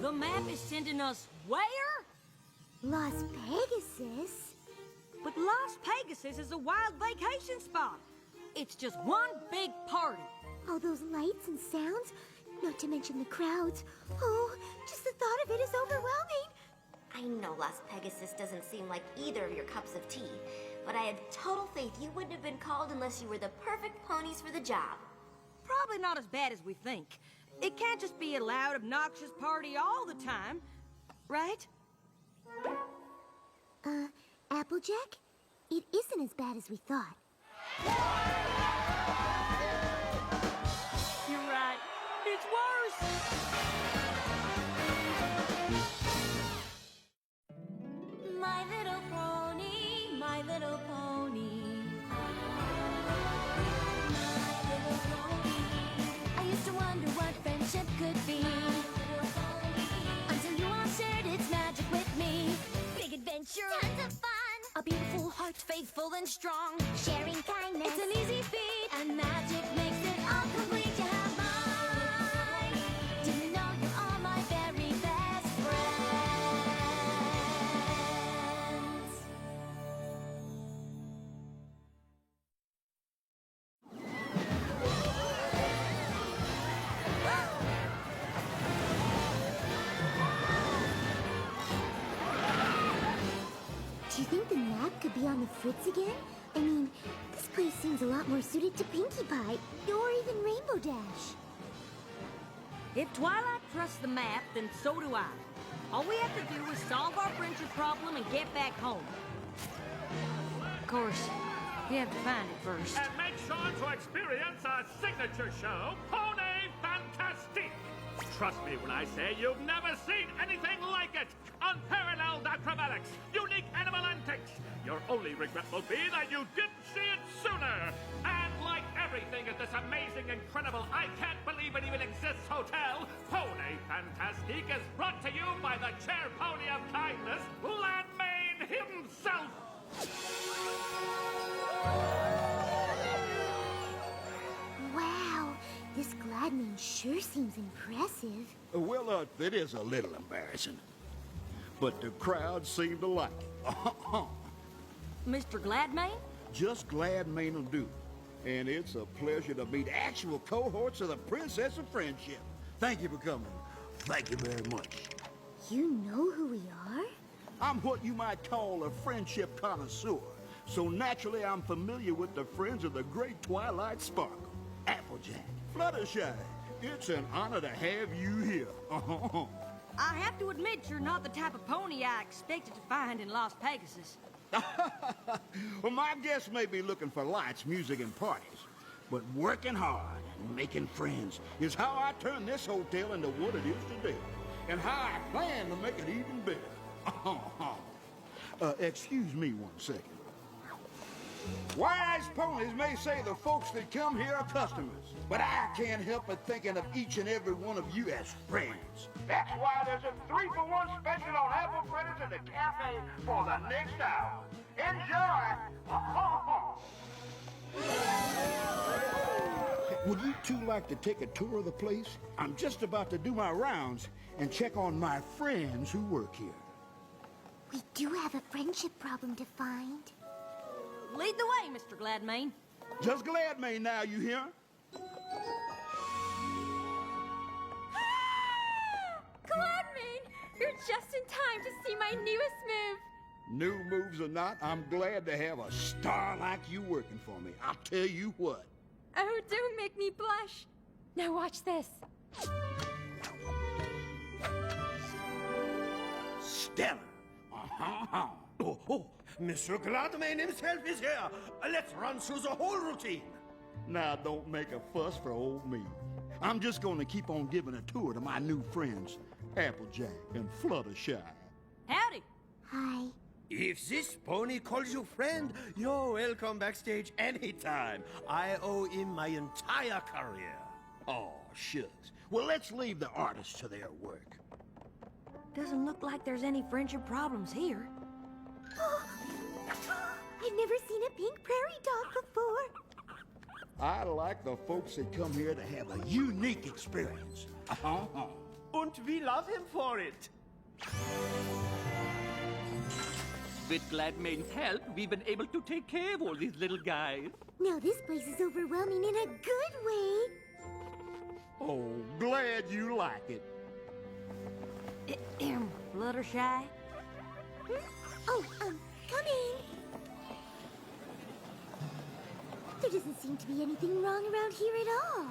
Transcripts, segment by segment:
The map is sending us where? Las Pegasus? But Las Pegasus is a wild vacation spot. It's just one big party. All those lights and sounds, not to mention the crowds. Oh, just the thought of it is overwhelming. I know Las Pegasus doesn't seem like either of your cups of tea, but I have total faith you wouldn't have been called unless you were the perfect ponies for the job. Probably not as bad as we think. It can't just be a loud, obnoxious party all the time, right? Applejack? It isn't as bad as we thought. You're right. It's worse. My little pony, my little pony. My little pony. I used to wonder what friendship could be. Until you all shared its magic with me. Big adventure. Tons of fun. A beautiful heart, faithful and strong. Sharing kindness. It's an easy feat. And magic makes it all complete. You have mine. Didn't know you are my very best friends. Do you think the map could be on the fritz again? I mean, this place seems a lot more suited to Pinkie Pie, or even Rainbow Dash. If Twilight trusts the map, then so do I. All we have to do is solve our friendship problem and get back home. Of course, we have to find it first. And make sure to experience our signature show, Pony Fantastique. Trust me when I say you've never seen anything like it. Unparalleled acrobatics, unique animal antics. Your only regret will be that you didn't see it sooner. And like everything at this amazing, incredible, I can't believe it even exists hotel, Pony Fantastique is brought to you by the chair pony of kindness, Landmaid himself. Wow, this Gladman sure seems impressive. Well, it is a little embarrassing. But the crowd seemed to like it. Mr. Gladman? Just Gladman will do. And it's a pleasure to meet actual cohorts of the Princess of Friendship. Thank you for coming. Thank you very much. You know who we are? I'm what you might call a friendship connoisseur. So naturally, I'm familiar with the friends of the great Twilight Sparkle. Applejack, Fluttershy, it's an honor to have you here. I have to admit you're not the type of pony I expected to find in Las Pegasus. Well, my guests may be looking for lights, music, and parties. But working hard and making friends is how I turn this hotel into what it is today. And how I plan to make it even bigger. Excuse me one second. Wise ponies may say the folks that come here are customers, but I can't help but thinking of each and every one of you as friends. That's why there's a 3-for-1 special on apple fritters in the cafe for the next hour. Enjoy! Would you two like to take a tour of the place? I'm just about to do my rounds and check on my friends who work here. We do have a friendship problem to find. Lead the way, Mr. Gladman. Just Gladman now, you hear? Gladman! You're just in time to see my newest move. New moves or not, I'm glad to have a star like you working for me. I'll tell you what. Oh, don't make me blush. Now watch this. Stellar. Oh, Mr. Gladman himself is here. Let's run through the whole routine. Now, don't make a fuss for old me. I'm just going to keep on giving a tour to my new friends, Applejack and Fluttershy. Howdy. Hi. If this pony calls you friend, you're welcome backstage anytime. I owe him my entire career. Oh, shucks. Well, let's leave the artists to their work. Doesn't look like there's any friendship problems here. I've never seen a pink prairie dog before. I like the folks that come here to have a unique experience. And Don't we love him for it? With Gladmane's help, we've been able to take care of all these little guys. Now this place is overwhelming in a good way. Oh, glad you like it. Fluttershy? Oh, coming. There doesn't seem to be anything wrong around here at all.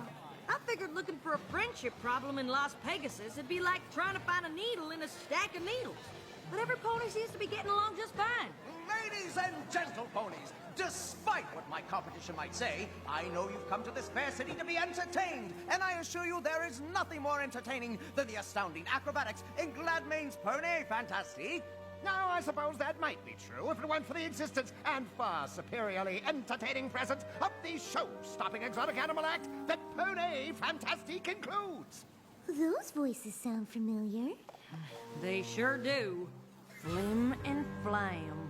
I figured looking for a friendship problem in Las Pegasus would be like trying to find a needle in a stack of needles. But every pony seems to be getting along just fine. Ladies and gentle ponies, despite what my competition might say, I know you've come to this fair city to be entertained, and I assure you there is nothing more entertaining than the astounding acrobatics in Gladmane's Pony Fantastique. Now, I suppose that might be true if it weren't for the existence and far superiorly entertaining presence of the show-stopping exotic animal act that Pony Fantastique includes. Those voices sound familiar. They sure do. Flim and Flam.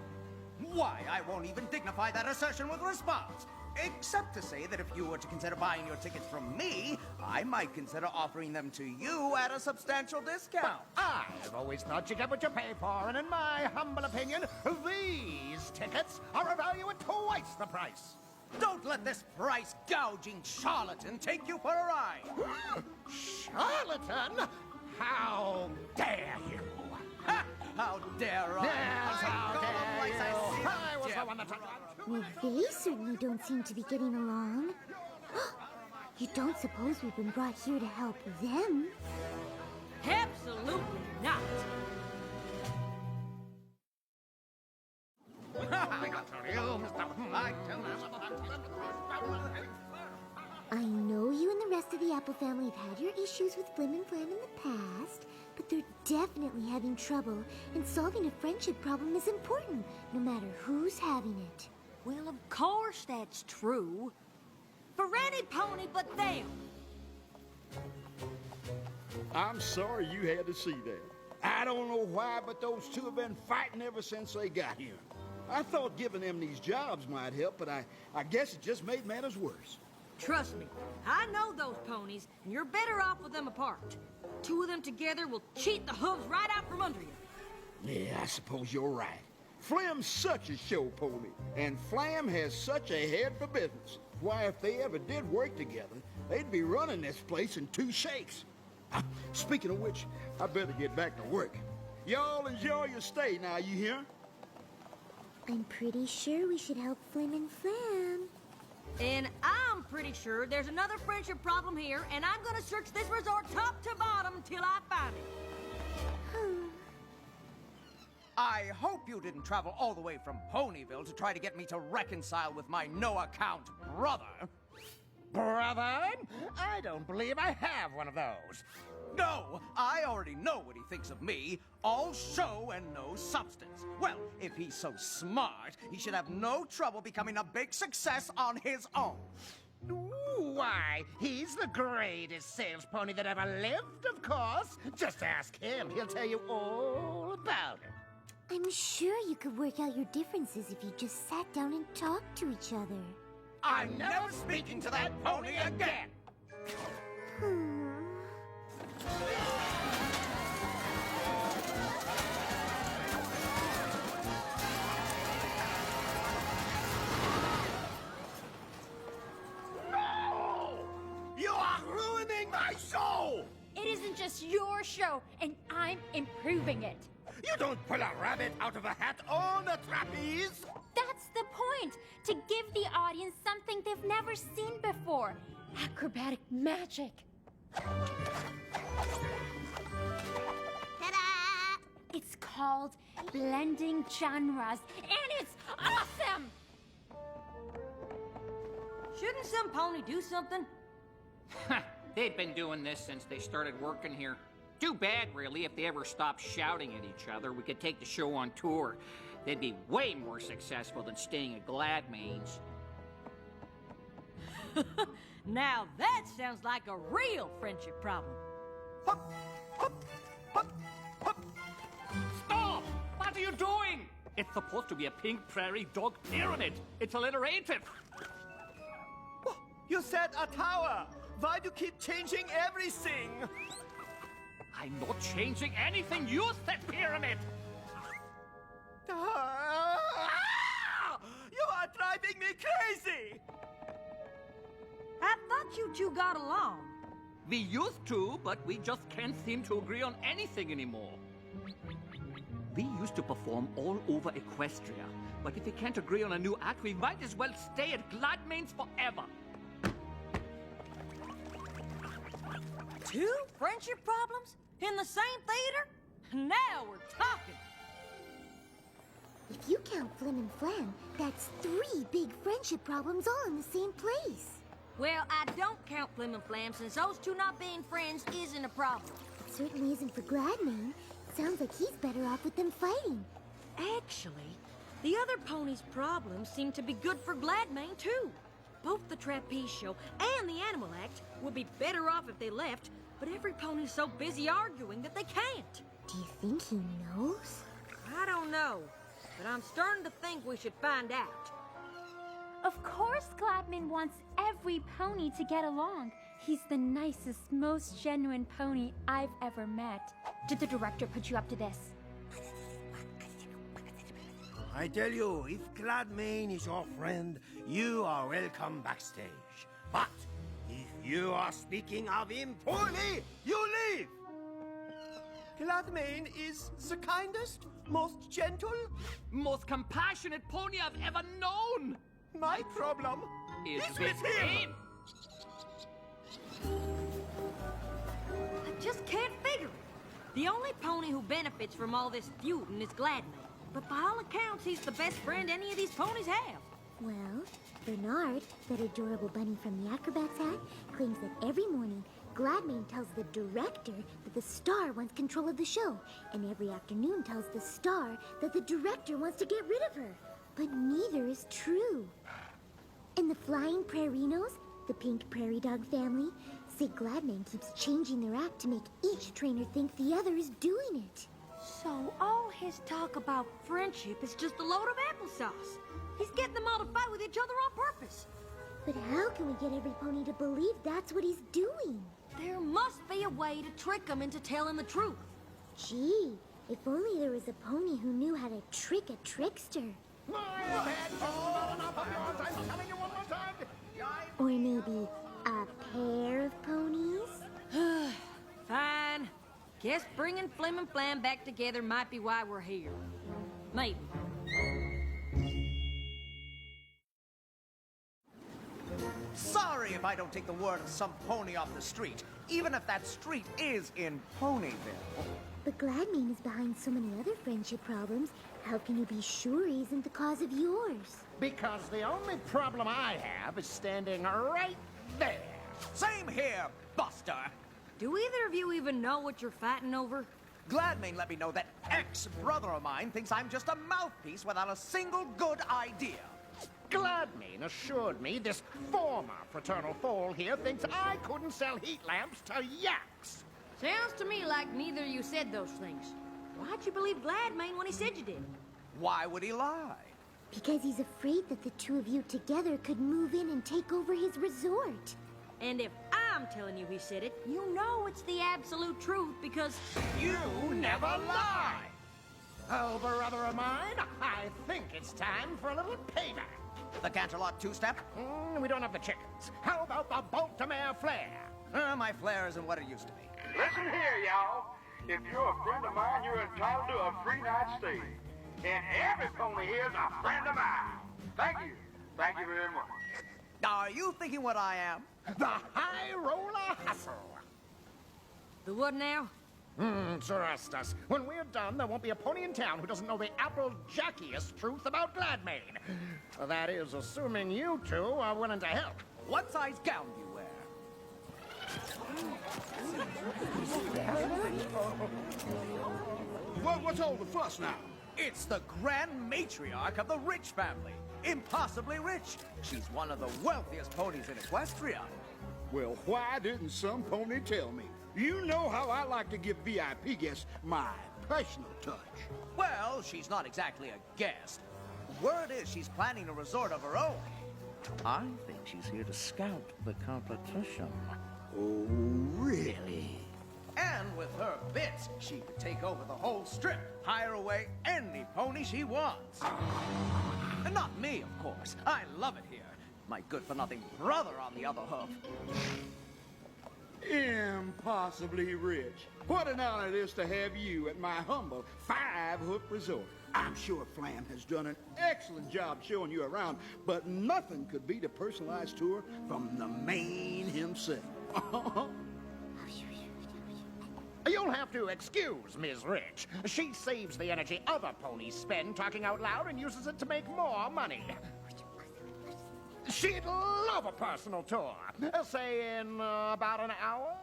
Why, I won't even dignify that assertion with a response. Except to say that if you were to consider buying your tickets from me, I might consider offering them to you at a substantial discount. I've always thought you get what you pay for, and in my humble opinion, these tickets are a value at twice the price. Don't let this price-gouging charlatan take you for a ride. Charlatan? How dare you? Ha! How dare I? Yes, how dare you? I was the one that... Well, they certainly don't seem to be getting along. You don't suppose we've been brought here to help them? Absolutely not. I know you and the rest of the Apple family have had your issues with Flim and Flam in the past, but they're definitely having trouble, and solving a friendship problem is important, no matter who's having it. Well, of course that's true. For any pony but them. I'm sorry you had to see that. I don't know why, but those two have been fighting ever since they got here. I thought giving them these jobs might help, but I guess it just made matters worse. Trust me, I know those ponies, and you're better off with them apart. Two of them together will cheat the hooves right out from under you. Yeah, I suppose you're right. Flim's such a show pony, and Flam has such a head for business. Why, if they ever did work together, they'd be running this place in two shakes. Speaking of which, I better get back to work. Y'all enjoy your stay now, you hear? I'm pretty sure we should help Flim and Flam. And I'm pretty sure there's another friendship problem here, and I'm gonna search this resort top to bottom till I find it. I hope you didn't travel all the way from Ponyville to try to get me to reconcile with my no-account brother. Brother? I don't believe I have one of those. No, I already know what he thinks of me. All show and no substance. Well, if he's so smart, he should have no trouble becoming a big success on his own. Why, he's the greatest sales pony that ever lived, of course. Just ask him. He'll tell you all about it. I'm sure you could work out your differences if you just sat down and talked to each other. I'm never speaking to that pony again! No! You are ruining my show! It isn't just your show, and I'm improving it. You don't pull a rabbit out of a hat on a trapeze! That's the point, to give the audience something they've never seen before. Acrobatic magic. Ta-da! It's called blending genres, and it's awesome! Shouldn't some pony do something? They've been doing this since they started working here. Too bad, really, if they ever stopped shouting at each other. We could take the show on tour. They'd be way more successful than staying at Gladmane's. Now that sounds like a real friendship problem. Stop! What are you doing? It's supposed to be a pink prairie dog pyramid. It's alliterative. You said a tower. Why do you keep changing everything? I'm not changing anything you said, Pyramid! You are driving me crazy! I thought you two got along. We used to, but we just can't seem to agree on anything anymore. We used to perform all over Equestria, but if we can't agree on a new act, we might as well stay at Gladmane's forever. Two friendship problems? In the same theater? Now we're talking. If you count Flim and Flam, that's 3 big friendship problems all in the same place. Well, I don't count Flim and Flam since those two not being friends isn't a problem. It certainly isn't for Gladmane. Sounds like he's better off with them fighting. Actually, the other ponies' problems seem to be good for Gladmane, too. Both the Trapeze Show and the Animal Act would be better off if they left, but every pony's so busy arguing that they can't. Do you think he knows? I don't know, but I'm starting to think we should find out. Of course Gladmane wants every pony to get along. He's the nicest, most genuine pony I've ever met. Did the director put you up to this? I tell you, if Gladmane is your friend, you are welcome backstage. But if you are speaking of him poorly, you leave! Gladmane is the kindest, most gentle, Most compassionate pony I've ever known! my problem Is with him! I just can't figure it. The only pony who benefits from all this feuding is Gladmane. But by all accounts, he's the best friend any of these ponies have. Well, Bernard, that adorable bunny from the Acrobat's hat, claims that every morning, Gladmane tells the director that the star wants control of the show, and every afternoon tells the star that the director wants to get rid of her. But neither is true. And the Flying Prairinos, the pink prairie dog family, say Gladmane keeps changing their act to make each trainer think the other is doing it. So all his talk about friendship is just a load of applesauce. He's getting them all to fight with each other on purpose. But how can we get every pony to believe that's what he's doing? There must be a way to trick him into telling the truth. Gee, if only there was a pony who knew how to trick a trickster. Or maybe a pair of ponies? Fine. Guess bringing Flim and Flam back together might be why we're here. Maybe. Sorry if I don't take the word of some pony off the street, even if that street is in Ponyville. But Gladmane is behind so many other friendship problems. How can you be sure he isn't the cause of yours? Because the only problem I have is standing right there. Same here, Buster. Do either of you even know what you're fighting over? Gladmane let me know that ex-brother of mine thinks I'm just a mouthpiece without a single good idea. Gladmane assured me this former fraternal foal here thinks I couldn't sell heat lamps to yaks. Sounds to me like neither of you said those things. Why'd you believe Gladmane when he said you did? Why would he lie? Because he's afraid that the two of you together could move in and take over his resort. And if I'm telling you he said it, you know it's the absolute truth because... You never lie! Oh, brother of mine, I think it's time for a little payback. The Canterlot two-step? We don't have the chickens. How about the Baltimore flare? My flare isn't what it used to be. Listen here, y'all. If you're a friend of mine, you're entitled to a free night stay. And every pony here is a friend of mine. Thank you. Thank you very much. Are you thinking what I am? The High Roller Hustle. The what now? Trust us. When we're done, there won't be a pony in town who doesn't know the apple-jackiest truth about Gladmane. That is, assuming you two are willing to help. What size gown do you wear? What's all the fuss now? It's the grand matriarch of the Rich family. Impossibly rich. She's one of the wealthiest ponies in Equestria. Well, why didn't some pony tell me? You know how I like to give VIP guests my personal touch. Well, she's not exactly a guest. Word is she's planning a resort of her own. I think she's here to scout the competition. Oh, really? And with her big She could take over the whole strip, hire away any pony she wants. And not me, of course. I love it here. My good-for-nothing brother on the other hoof. Impossibly rich. What an honor it is to have you at my humble five-hoof resort. I'm sure Flam has done an excellent job showing you around, but nothing could beat a personalized tour from the man himself. You'll have to excuse Ms. Rich. She saves the energy other ponies spend talking out loud and uses it to make more money. She'd love a personal tour. Say in about an hour?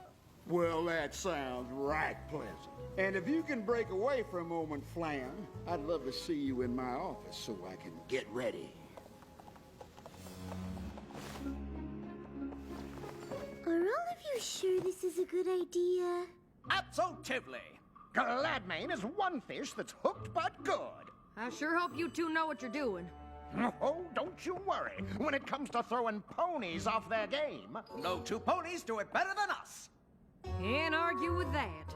Well, that sounds right pleasant. And if you can break away for a moment, Flam, I'd love to see you in my office so I can get ready. Are all of you sure this is a good idea? Absolutely. Gladmane is one fish that's hooked but good. I sure hope you two know what you're doing. Oh, don't you worry. When it comes to throwing ponies off their game, No two ponies do it better than us. Can't argue with that.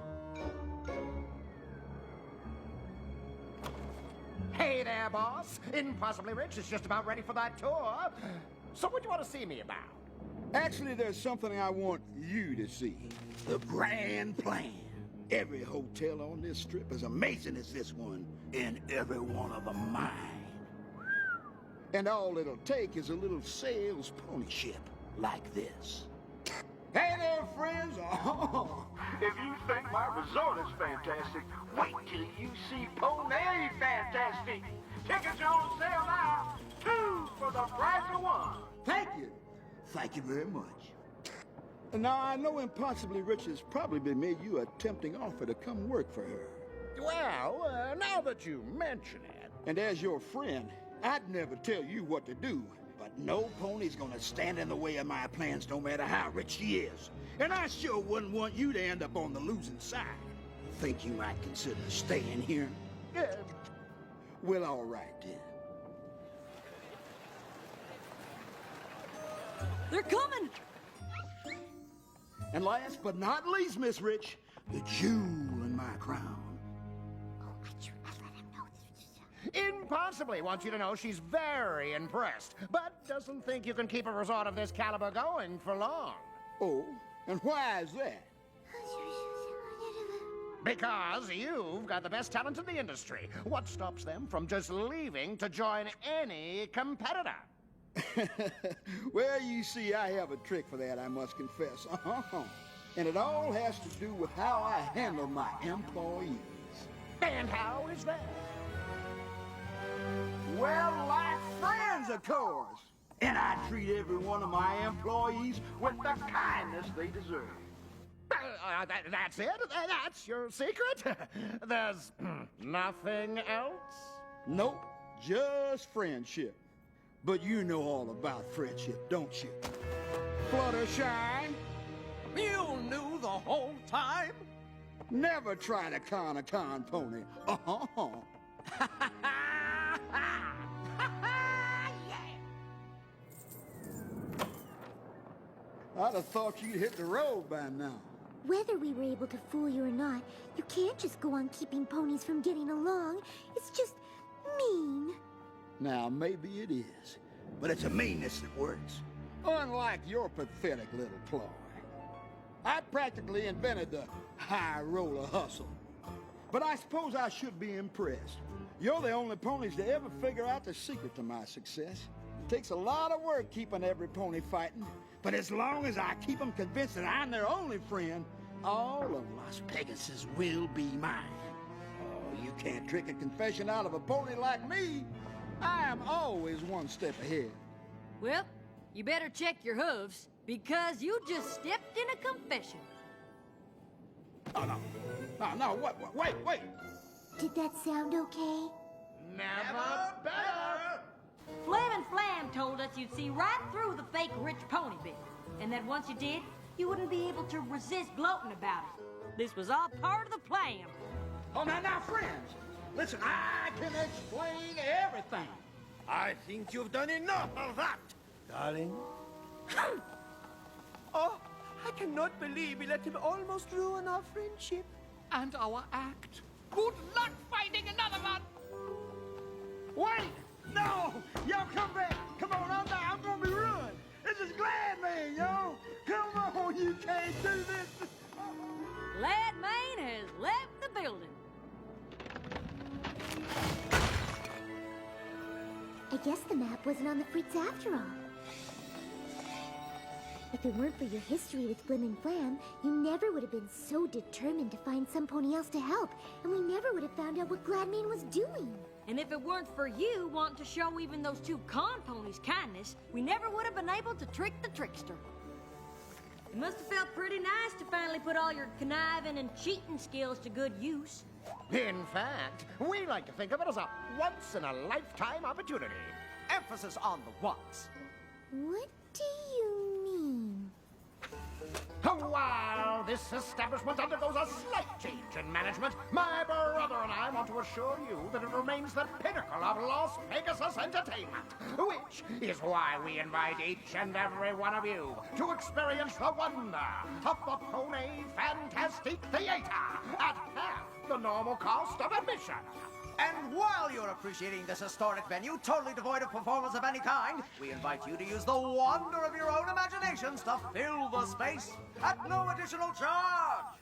Hey there, boss. Impossibly Rich is just about ready for that tour. So what do you want to see me about? Actually, there's something I want you to see. The grand plan. Every hotel on this strip as amazing as this one, and every one of them mine. And all it'll take is a little sales pony ship like this. Hey there, friends! Oh, if you think my resort is fantastic, wait till you see Pony Fantastic. Tickets are on sale now. 2 for the price of 1. Thank you. Thank you very much. Now, I know Impossibly Rich has probably made you a tempting offer to come work for her. Well, now that you mention it. And as your friend, I'd never tell you what to do, but no pony's gonna stand in the way of my plans no matter how rich she is. And I sure wouldn't want you to end up on the losing side. Think you might consider staying here? Well, all right then. They're coming! And last but not least, Miss Rich, the jewel in my crown. Impossibly wants you to know she's very impressed, but doesn't think you can keep a resort of this caliber going for long. Oh, and why is that? Because you've got the best talent in the industry. What stops them from just leaving to join any competitor? Well, you see, I have a trick for that, I must confess. And it all has to do with how I handle my employees. And how is that? Well, like friends, of course. And I treat every one of my employees with the kindness they deserve. That's it? That's your secret? There's nothing else? Nope, just friendship. But you know all about friendship, don't you? Fluttershy? You knew the whole time? Never try to con a con pony. I'd have thought you'd hit the road by now. Whether we were able to fool you or not, you can't just go on keeping ponies from getting along. It's just mean. Now, maybe it is, but it's a meanness that works. Unlike your pathetic little ploy. I practically invented the high roller hustle. But I suppose I should be impressed. You're the only ponies to ever figure out the secret to my success. It takes a lot of work keeping every pony fighting, but as long as I keep them convinced that I'm their only friend, all of Las Pegasus will be mine. Oh, you can't trick a confession out of a pony like me. I am always one step ahead. Well, you better check your hooves, because you just stepped in a confession. Oh, no. No, wait. Did that sound okay? Never better! Flam and Flam told us you'd see right through the fake rich pony bit, and that once you did, you wouldn't be able to resist gloating about it. This was all part of the plan. Oh, now, friends, listen, I can explain everything. I think you've done enough of that, darling. Oh, I cannot believe we let him almost ruin our friendship. and our act. Good luck finding another one! Wait! No! Yo, come back! Come on, I'm gonna be ruined! This is Gladman, yo! Come on, you can't do this! Gladman has left the building. I guess the map wasn't on the fritz after all. If it weren't for your history with Flim and Flam, you never would have been so determined to find some pony else to help, and we never would have found out what Gladman was doing. And if it weren't for you wanting to show even those two con ponies kindness, we never would have been able to trick the trickster. It must have felt pretty nice to finally put all your conniving and cheating skills to good use. In fact, we like to think of it as a once-in-a-lifetime opportunity. Emphasis on the once. What do you mean? While this establishment undergoes a slight change in management, my brother and I want to assure you that it remains the pinnacle of Los Pegasus entertainment, which is why we invite each and every one of you to experience the wonder of the Pony Fantastique Theater at half the normal cost of admission. And while you're appreciating this historic venue, totally devoid of performance of any kind, we invite you to use the wonder of your own imaginations to fill the space at no additional charge.